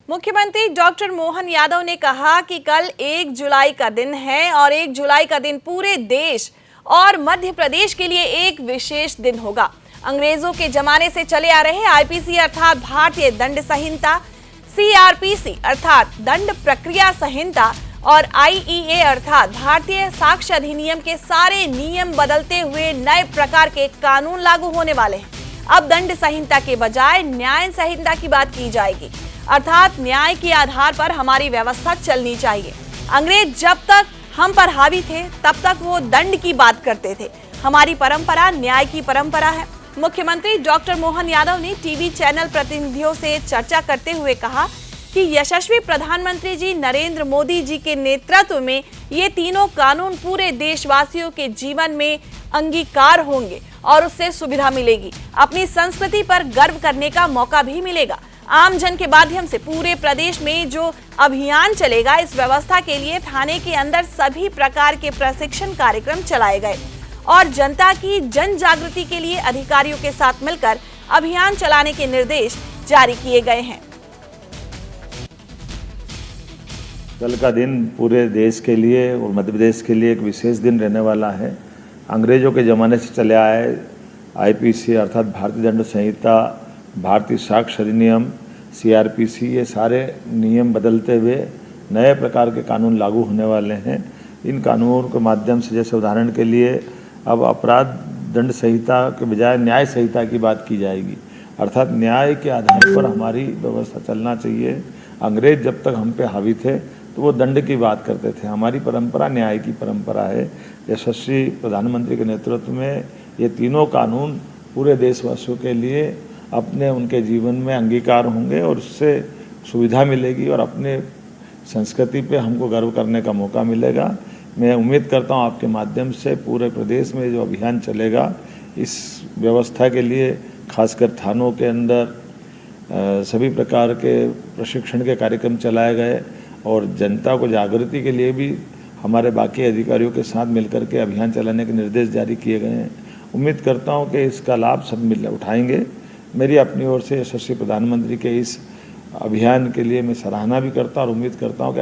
मुख्यमंत्री डॉक्टर मोहन यादव ने कहा कि कल 1 जुलाई का दिन है और 1 जुलाई का दिन पूरे देश और मध्य प्रदेश के लिए एक विशेष दिन होगा। अंग्रेजों के जमाने से चले आ रहे आईपीसी अर्थात भारतीय दंड संहिता, सीआरपीसी अर्थात दंड प्रक्रिया संहिता और आईईए अर्थात भारतीय साक्ष्य अधिनियम के सारे नियम बदलते हुए नए प्रकार के कानून लागू होने वाले हैं। अब दंड संहिता के बजाय न्याय संहिता की बात की जाएगी, अर्थात न्याय के आधार पर हमारी व्यवस्था चलनी चाहिए। अंग्रेज जब तक हम पर हावी थे तब तक वो दंड की बात करते थे। हमारी परंपरा न्याय की परंपरा है। मुख्यमंत्री डॉक्टर मोहन यादव ने टीवी चैनल प्रतिनिधियों से चर्चा करते हुए कहा कि यशस्वी प्रधानमंत्री जी नरेंद्र मोदी जी के नेतृत्व में ये तीनों कानून पूरे देशवासियों के जीवन में अंगीकार होंगे और उससे सुविधा मिलेगी। अपनी संस्कृति पर गर्व करने का मौका भी मिलेगा। आम जन के माध्यम से पूरे प्रदेश में जो अभियान चलेगा, इस व्यवस्था के लिए थाने के अंदर सभी प्रकार के प्रशिक्षण कार्यक्रम चलाए गए और जनता की जन जागृति के लिए अधिकारियों के साथ मिलकर अभियान चलाने के निर्देश जारी किए गए हैं। कल का दिन पूरे देश के लिए और मध्य प्रदेश के लिए एक विशेष दिन रहने वाला है। अंग्रेजों के ज़माने से चले आए आईपीसी अर्थात भारतीय दंड संहिता, भारतीय साक्ष्य अधिनियम, सीआरपीसी, ये सारे नियम बदलते हुए नए प्रकार के कानून लागू होने वाले हैं। इन कानूनों के माध्यम से, जैसे उदाहरण के लिए, अब अपराध दंड संहिता के बजाय न्याय संहिता की बात की जाएगी, अर्थात न्याय के आधार पर हमारी व्यवस्था चलना चाहिए। अंग्रेज जब तक हम पे हावी थे तो वो दंड की बात करते थे। हमारी परंपरा न्याय की परंपरा है। यशस्वी प्रधानमंत्री के नेतृत्व में ये तीनों कानून पूरे देशवासियों के लिए अपने उनके जीवन में अंगीकार होंगे और उससे सुविधा मिलेगी और अपने संस्कृति पे हमको गर्व करने का मौका मिलेगा। मैं उम्मीद करता हूँ आपके माध्यम से पूरे प्रदेश में जो अभियान चलेगा, इस व्यवस्था के लिए खासकर थानों के अंदर सभी प्रकार के प्रशिक्षण के कार्यक्रम चलाए गए और जनता को जागृति के लिए भी हमारे बाकी अधिकारियों के साथ मिलकर के अभियान चलाने के निर्देश जारी किए गए हैं। उम्मीद करता हूं कि इसका लाभ सब मिल उठाएंगे। मेरी अपनी ओर से यशस्वी प्रधानमंत्री के इस अभियान के लिए मैं सराहना भी करता हूं और उम्मीद करता हूं कि